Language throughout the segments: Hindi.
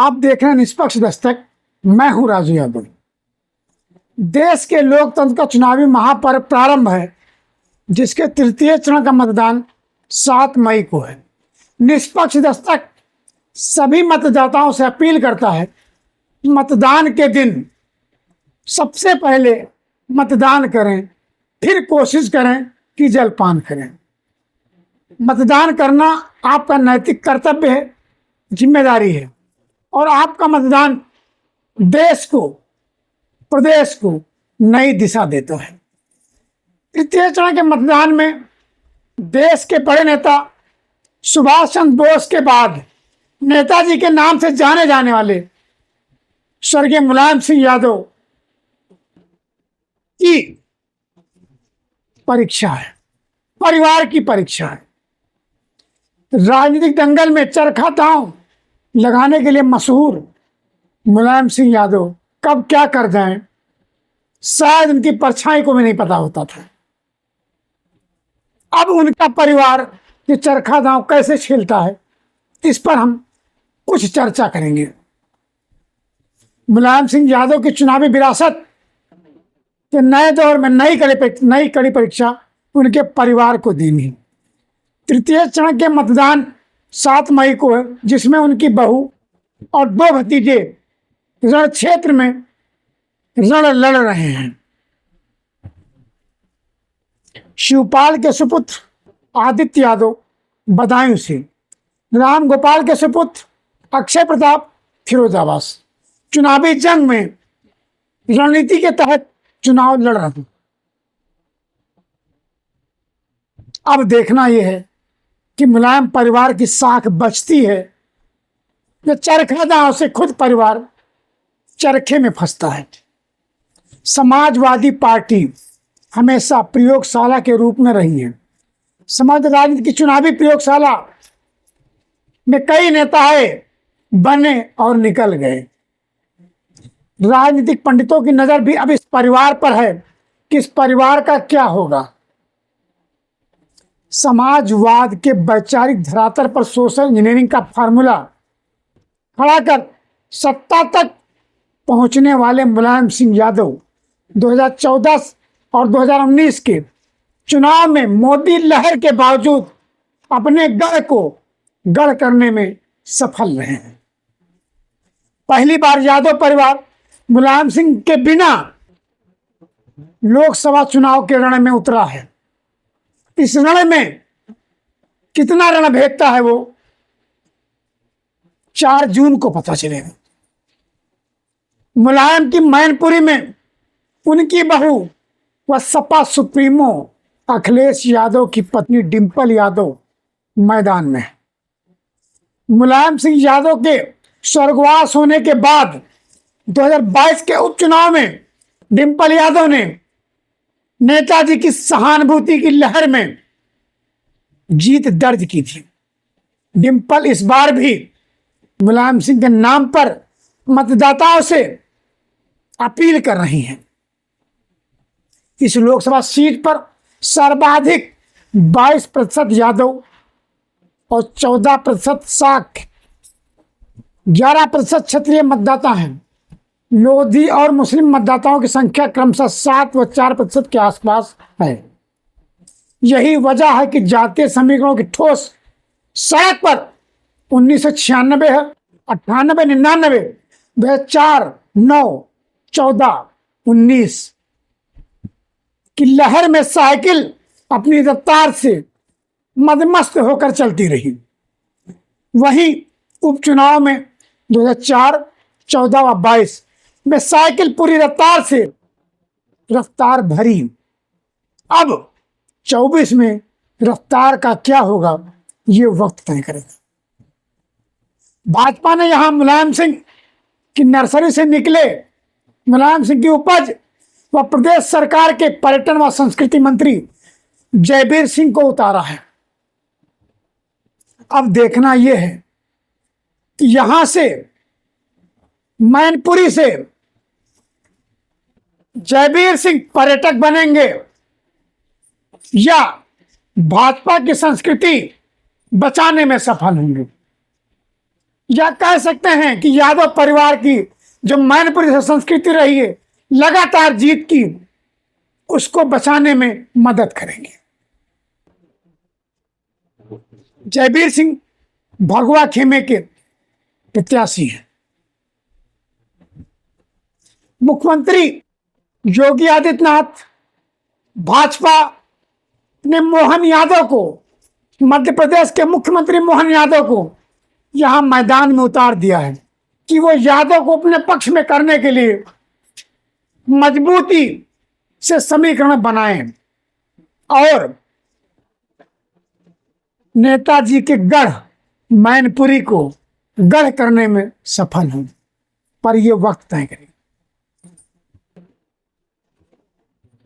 आप देख रहे हैं निष्पक्ष दस्तक। मैं हूं राजू यादव। देश के लोकतंत्र का चुनावी महापर्व प्रारंभ है, जिसके तृतीय चरण का मतदान 7 मई को है। निष्पक्ष दस्तक सभी मतदाताओं से अपील करता है, मतदान के दिन सबसे पहले मतदान करें, फिर कोशिश करें कि जलपान करें। मतदान करना आपका नैतिक कर्तव्य है, जिम्मेदारी है, और आपका मतदान देश को, प्रदेश को नई दिशा देता है। तृतीय चरण के मतदान में देश के बड़े नेता सुभाष चंद्र बोस के बाद नेताजी के नाम से जाने जाने वाले स्वर्गीय मुलायम सिंह यादव की परीक्षा है, परिवार की परीक्षा है। राजनीतिक दंगल में चरखा दांव लगाने के लिए मशहूर मुलायम सिंह यादव कब क्या कर जाएं, शायद उनकी परछाई को भी नहीं पता होता था। अब उनका परिवार ये चरखा दांव कैसे खेलता है, इस पर हम कुछ चर्चा करेंगे। मुलायम सिंह यादव की चुनावी विरासत के नए दौर में नई कड़ी परीक्षा उनके परिवार को देनी। तृतीय चरण के मतदान 7 मई को है, जिसमें उनकी बहू और 2 भतीजे रण क्षेत्र में रण लड़ रहे हैं। शिवपाल के सुपुत्र आदित्य यादव बदायूं से, राम गोपाल के सुपुत्र अक्षय प्रताप फिरोजाबाद। चुनावी जंग में रणनीति के तहत चुनाव लड़ रहे हैं। अब देखना यह है कि मुलायम परिवार की साख बचती है या चरखा दांव से खुद परिवार चरखे में फंसता है। समाजवादी पार्टी हमेशा प्रयोगशाला के रूप में रही है। समाज राजनीति की चुनावी प्रयोगशाला में कई नेता आए, बने और निकल गए। राजनीतिक पंडितों की नजर भी अब इस परिवार पर है कि इस परिवार का क्या होगा। समाजवाद के वैचारिक धरातल पर सोशल इंजीनियरिंग का फार्मूला खड़ा कर सत्ता तक पहुंचने वाले मुलायम सिंह यादव 2014 और 2019 के चुनाव में मोदी लहर के बावजूद अपने गढ़ को गढ़ करने में सफल रहे हैं। पहली बार यादव परिवार मुलायम सिंह के बिना लोकसभा चुनाव के रण में उतरा है। इस रण में कितना रण भेदता है वो 4 जून को पता चलेगा। मुलायम की मैनपुरी में उनकी बहू व सपा सुप्रीमो अखिलेश यादव की पत्नी डिंपल यादव मैदान में है। मुलायम सिंह यादव के स्वर्गवास होने के बाद 2022 के उपचुनाव में डिंपल यादव ने नेताजी की सहानुभूति की लहर में जीत दर्ज की थी। डिंपल इस बार भी मुलायम सिंह के नाम पर मतदाताओं से अपील कर रही हैं। इस लोकसभा सीट पर सर्वाधिक 22% यादव और 14% साख, 11% क्षत्रिय मतदाता हैं। लोधी और मुस्लिम मतदाताओं की संख्या क्रमशः 7 व 4% के आसपास है। यही वजह है कि जातीय समीकरणों की ठोस सड़क पर 1996 है, 98, 99, 2004, 9, 14, 19 की लहर में साइकिल अपनी रफ्तार से मदमस्त होकर चलती रही। वहीं उपचुनाव में 2004, 14 व 22 में साइकिल पूरी रफ्तार से रफ्तार भरी। अब 24 में रफ्तार का क्या होगा, ये वक्त तय करेगा। भाजपा ने यहां मुलायम सिंह की नर्सरी से निकले मुलायम सिंह की उपज व प्रदेश सरकार के पर्यटन व संस्कृति मंत्री जयवीर सिंह को उतारा है। अब देखना यह है कि यहां से मैनपुरी से जयवीर सिंह पर्यटक बनेंगे या भाजपा की संस्कृति बचाने में सफल होंगे। या कह सकते हैं कि यादव परिवार की जो मैनपुरी से संस्कृति रही है लगातार जीत की, उसको बचाने में मदद करेंगे। जयवीर सिंह भगवा खेमे के प्रत्याशी हैं। मुख्यमंत्री योगी आदित्यनाथ भाजपा ने मोहन यादव को, मध्य प्रदेश के मुख्यमंत्री मोहन यादव को यहां मैदान में उतार दिया है कि वो यादव को अपने पक्ष में करने के लिए मजबूती से समीकरण बनाएं और नेताजी के गढ़ मैनपुरी को गढ़ करने में सफल हों, पर यह वक्त तय करेगा।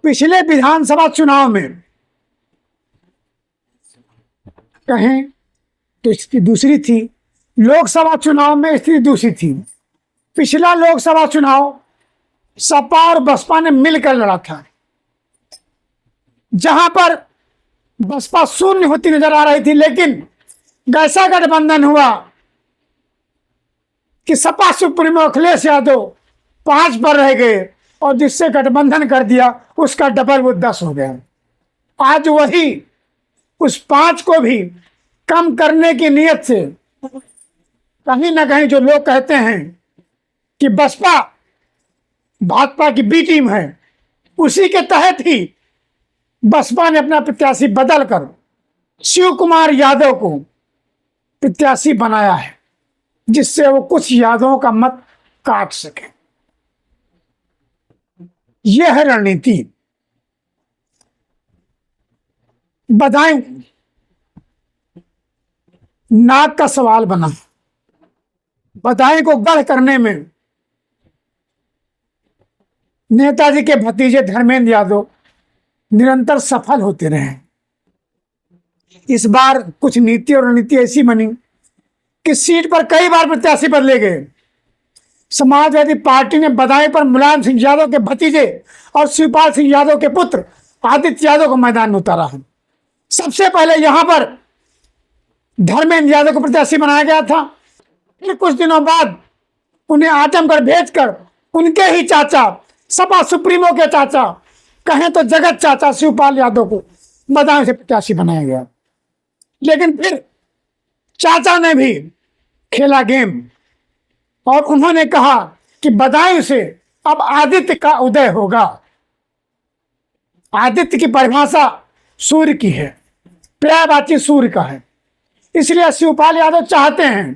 पिछले विधानसभा चुनाव में कहें तो स्थिति दूसरी थी, लोकसभा चुनाव में स्थिति दूसरी थी। पिछला लोकसभा चुनाव सपा और बसपा ने मिलकर लड़ा था, जहां पर बसपा शून्य होती नजर आ रही थी, लेकिन ऐसा गठबंधन हुआ कि सपा सुप्रीमो अखिलेश यादव 5 पर रह गए और जिससे गठबंधन कर दिया उसका डबल वो 10 हो गया। आज वही उस 5 को भी कम करने की नीयत से कहीं ना कहीं जो लोग कहते हैं कि बसपा भाजपा की बी टीम है, उसी के तहत ही बसपा ने अपना प्रत्याशी बदलकर शिव कुमार यादव को प्रत्याशी बनाया है, जिससे वो कुछ यादवों का मत काट सके। यह है रणनीति। बधाई नाक का सवाल बना। बधाई को गढ़ करने में नेताजी के भतीजे धर्मेंद्र यादव निरंतर सफल होते रहे। इस बार कुछ नीति और रणनीति ऐसी बनी कि सीट पर कई बार प्रत्याशी बदले गए। समाजवादी पार्टी ने बधाई पर मुलायम सिंह यादव के भतीजे और शिवपाल सिंह यादव के पुत्र आदित्य यादव को मैदान में उतारा है। सबसे पहले यहां पर धर्मेंद्र यादव को प्रत्याशी बनाया गया था, फिर कुछ दिनों बाद उन्हें आजमगढ़ भेजकर उनके ही चाचा, सपा सुप्रीमो के चाचा, कहें तो जगत चाचा शिवपाल यादव को बदायूं से प्रत्याशी बनाया गया। लेकिन फिर चाचा ने भी खेला गेम और उन्होंने कहा कि बदायूं से अब आदित्य का उदय होगा। आदित्य की परिभाषा सूर्य की है, पर्यायवाची सूर्य का है, इसलिए शिवपाल यादव चाहते हैं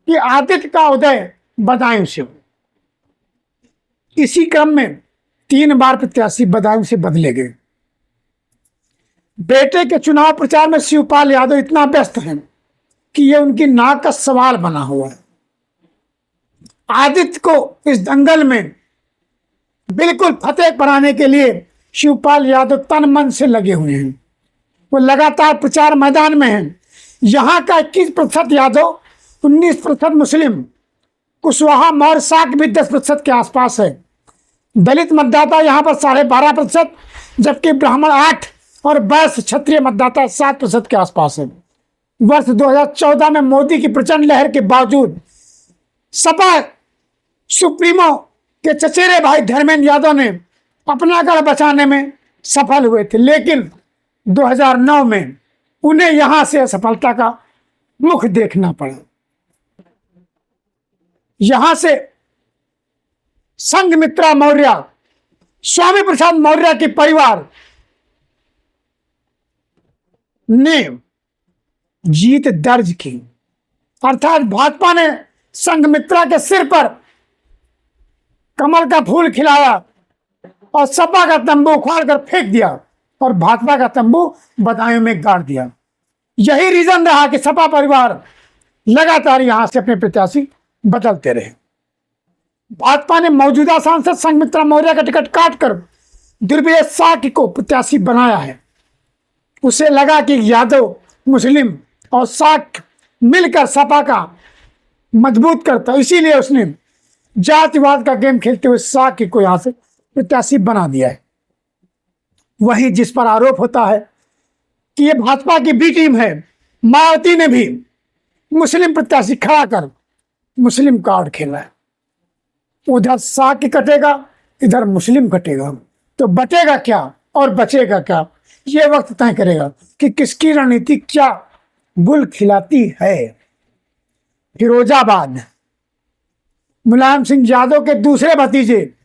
कि आदित्य का उदय बदायूं से हो। इसी क्रम में 3 बार प्रत्याशी बदायूं से बदले गए। बेटे के चुनाव प्रचार में शिवपाल यादव इतना व्यस्त हैं कि यह उनकी नाक का सवाल बना हुआ है। आदित्य को इस दंगल में बिल्कुल फतेह बनाने के लिए शिवपाल यादव तन मन से लगे हुए हैं। वो लगातार प्रचार मैदान में हैं। यहाँ का 21% यादव, 19% मुस्लिम, कुशवाहा मौर्य साक भी 10% के आसपास है। दलित मतदाता यहाँ पर 12.5%, जबकि ब्राह्मण 8 और वैश्य क्षत्रिय मतदाता 7% के आसपास है। वर्ष 2014 में मोदी की प्रचंड लहर के बावजूद सपा सुप्रीमो के चचेरे भाई धर्मेंद्र यादव ने अपना गढ़ बचाने में सफल हुए थे, लेकिन 2009 में उन्हें यहां से असफलता का मुख देखना पड़ा। यहां से संघमित्रा मौर्य, स्वामी प्रसाद मौर्य के परिवार ने जीत दर्ज की, अर्थात भाजपा ने संघमित्रा के सिर पर कमल का फूल खिलाया और सपा का तंबू उखाड़ कर फेंक दिया और भाजपा का तंबू बदायूं में गाड़ दिया। यही रीजन रहा कि सपा परिवार लगातार यहां से अपने प्रत्याशी बदलते रहे। भाजपा ने मौजूदा सांसद संघमित्रा मौर्य का टिकट काटकर दुर्वेश साकी को प्रत्याशी बनाया है। उसे लगा कि यादव, मुस्लिम और साक मिलकर सपा का मजबूत करता, इसीलिए उसने जातिवाद का गेम खेलते हुए साकी को यहां से प्रत्याशी बना दिया है। वहीं जिस पर आरोप होता है कि यह भाजपा की बी टीम है, मायावती ने भी मुस्लिम प्रत्याशी खड़ा कर मुस्लिम कार्ड खेला है। उधर साकी कटेगा, इधर मुस्लिम कटेगा, तो बटेगा क्या और बचेगा क्या, ये वक्त तय करेगा कि किसकी रणनीति क्या गुल खिलाती है। फिरोजाबाद, मुलायम सिंह यादव के दूसरे भतीजे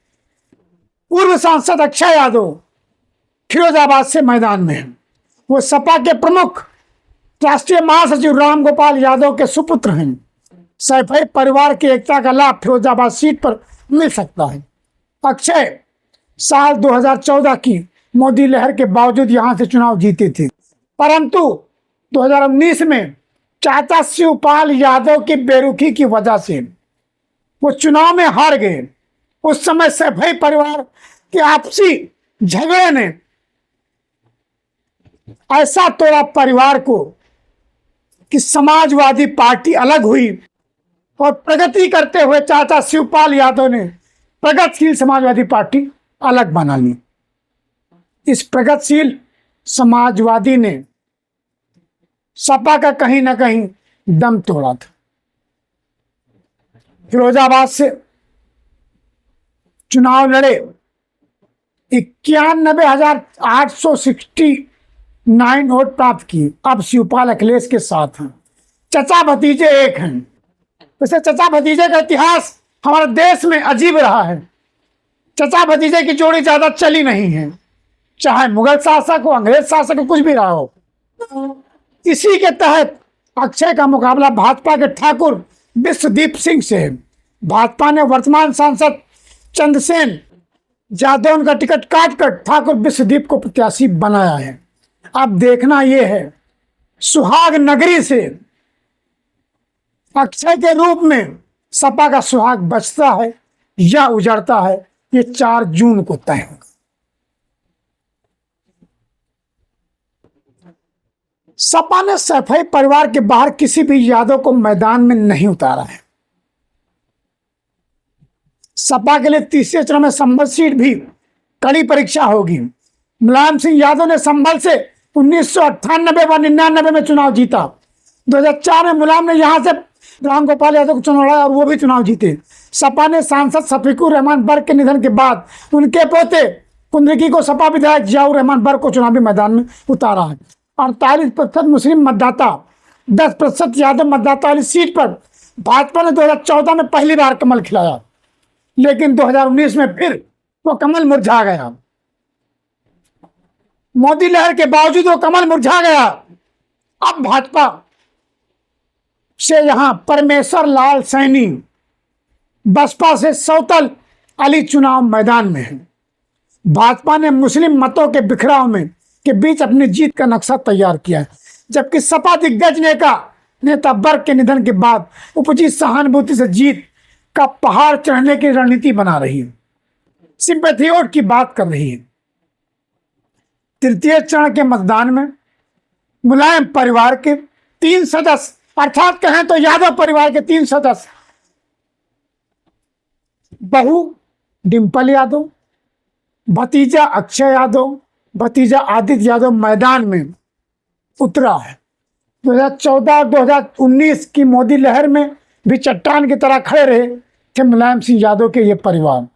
पूर्व सांसद अक्षय यादव फिरोजाबाद से मैदान में हैं। वो सपा के प्रमुख राष्ट्रीय महासचिव राम गोपाल यादव के सुपुत्र हैं। सैफई परिवार की एकता का लाभ फिरोजाबाद सीट पर मिल सकता है। अक्षय साल 2014 की मोदी लहर के बावजूद यहां से चुनाव जीते थे, परंतु 2019 में चाचा शिवपाल यादव की बेरुखी की वजह से वो चुनाव में हार गए। उस समय सैफई परिवार के आपसी झगड़े ने ऐसा तोड़ा परिवार को कि समाजवादी पार्टी अलग हुई और प्रगति करते हुए चाचा शिवपाल यादव ने प्रगतिशील समाजवादी पार्टी अलग बना ली। इस प्रगतिशील समाजवादी ने सपा का कहीं ना कहीं दम तोड़ा था। फिरोजाबाद से चुनाव लड़े, 91,869 वोट प्राप्त किए। अब शिवपाल अखिलेश के साथ हैं। चचा भतीजे एक हैं। वैसे चचा भतीजे का इतिहास हमारे देश में अजीब रहा है। चचा भतीजे की जोड़ी ज्यादा चली नहीं है, चाहे मुगल शासक हो, अंग्रेज शासक हो, कुछ भी रहा हो। इसी के तहत अक्षय का मुकाबला भाजपा के ठाकुर विश्वदीप सिंह से है। भाजपा ने वर्तमान सांसद चंद्रसेन यादव का टिकट काटकर ठाकुर विश्वदीप को प्रत्याशी बनाया है। अब देखना यह है सुहाग नगरी से अक्षय के रूप में सपा का सुहाग बचता है या उजड़ता है, ये 4 जून को तय होगा। सपा ने सैफई परिवार के बाहर किसी भी यादव को मैदान में नहीं उतारा है। सपा के लिए तीसरे चरण में संभल सीट भी कड़ी परीक्षा होगी। मुलायम सिंह यादव ने संभल से 1998 व 99 में चुनाव जीता। 2004 में मुलायम ने यहां से राम गोपाल यादव को चुनाव लड़ा और वो भी चुनाव जीते। सपा ने सांसद शफीकुर रहमान बर्क के निधन के बाद उनके पोते कुंदरकी को सपा विधायक जियाउर रहमान बर्क को चुनावी मैदान में उतारा है। 48% मुस्लिम मतदाता, 10% यादव मतदाता वाली सीट पर भाजपा ने 2014 में पहली बार कमल खिलाया, लेकिन 2019 में फिर वो कमल मुरझा गया। मोदी लहर के बावजूद वो कमल मुरझा गया। अब भाजपा से यहां परमेश्वर लाल सैनी, बसपा से सौतल अली चुनाव मैदान में है। भाजपा ने मुस्लिम मतों के बिखराव में के बीच अपनी जीत का नक्शा तैयार किया है, जबकि सपा दिग्गज नेता बर्क के निधन के बाद उपजी सहानुभूति से जीत का पहाड़ चढ़ने की रणनीति बना रही है, सिंपैथी वोट की बात कर रही है। तृतीय चरण के मतदान में मुलायम परिवार के 3 सदस्य, अर्थात कहें तो यादव परिवार के 3 सदस्य, बहू डिंपल यादव, भतीजा अक्षय यादव, भतीजा आदित्य यादव मैदान में उतरा है। 2014 और 2019 की मोदी लहर में भी चट्टान की तरह खड़े रहे थे मुलायम सिंह यादव के ये परिवार।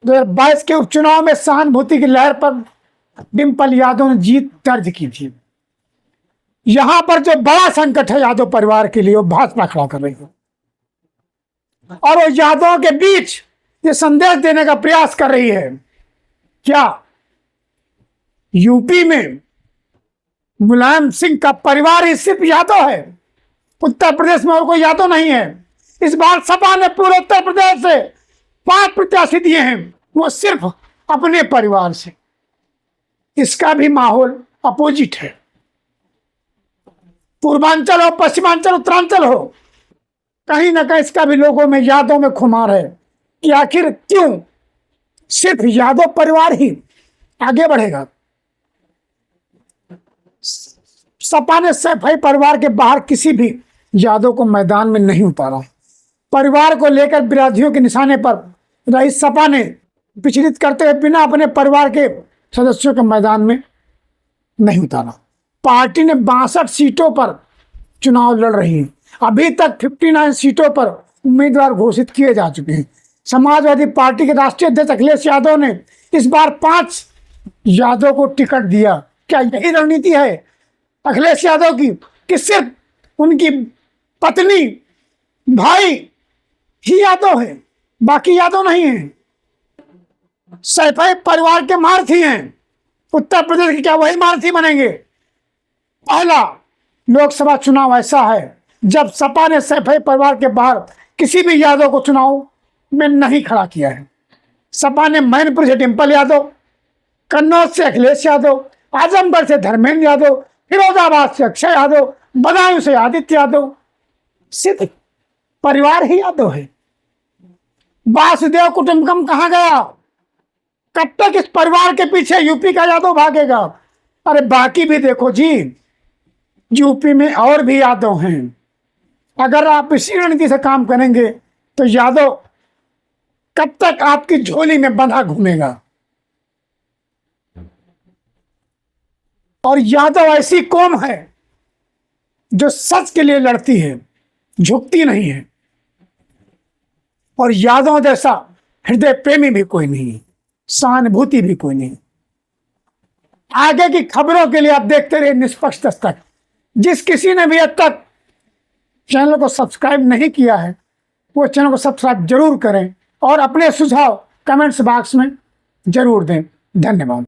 2022 के उपचुनाव में सहानुभूति की लहर पर डिंपल यादव ने जीत दर्ज की थी। यहां पर जो बड़ा संकट है यादव परिवार के लिए, वो भाजपा खड़ा कर रही है और वो यादवों के बीच ये संदेश देने का प्रयास कर रही है, क्या यूपी में मुलायम सिंह का परिवार ही सिर्फ यादव है, उत्तर प्रदेश में और कोई यादव नहीं है। इस बार सपा ने पूरे उत्तर प्रदेश से 5 प्रत्याशी दिए हैं, वो सिर्फ अपने परिवार से। इसका भी माहौल अपोजिट है। पूर्वांचल हो, पश्चिमांचल, उत्तरांचल हो, कहीं ना कहीं इसका भी लोगों में, यादव में खुमार है कि आखिर क्यों सिर्फ यादव परिवार ही आगे बढ़ेगा। सपा ने सैफई परिवार के बाहर किसी भी यादव को मैदान में नहीं उतारा। परिवार को लेकर विरोधियों के निशाने पर रही सपा ने विचलित करते हुए बिना अपने परिवार के सदस्यों के मैदान में नहीं उतारा। पार्टी ने 62 सीटों पर चुनाव लड़ रही है। अभी तक 59 सीटों पर उम्मीदवार घोषित किए जा चुके हैं। समाजवादी पार्टी के राष्ट्रीय अध्यक्ष अखिलेश यादव ने इस बार 5 यादव को टिकट दिया। क्या यही रणनीति है अखिलेश यादव की कि सिर्फ उनकी पत्नी भाई ही यादव है, बाकी यादव नहीं है? सैफई परिवार के मारथी हैं। उत्तर प्रदेश के क्या वही मारथी बनेंगे? पहला लोकसभा चुनाव ऐसा है जब सपा ने सैफई परिवार के बाहर किसी भी यादव को चुनाव में नहीं खड़ा किया है। सपा ने मैनपुर से डिंपल यादव, कन्नौज से अखिलेश यादव, आजमगढ़ से धर्मेंद्र यादव, फिरोजाबाद से अक्षय यादव, बदायूं से आदित्य यादव। सिर्फ परिवार ही यादव है। वासुदेव कुटुंबकम कहां गया? कब तक इस परिवार के पीछे यूपी का यादव भागेगा? अरे बाकी भी देखो जी, यूपी में और भी यादव हैं। अगर आप इसी रणनीति से काम करेंगे तो यादव कब तक आपकी झोली में बंधा घूमेगा? और यादव ऐसी कौम है जो सच के लिए लड़ती है, झुकती नहीं है। और यादव जैसा हृदय प्रेमी भी कोई नहीं, सहानुभूति भी कोई नहीं। आगे की खबरों के लिए आप देखते रहिए निष्पक्ष दस्तक। जिस किसी ने भी अब तक चैनल को सब्सक्राइब नहीं किया है वो चैनल को सब्सक्राइब जरूर करें और अपने सुझाव कमेंट्स बॉक्स में जरूर दें। धन्यवाद।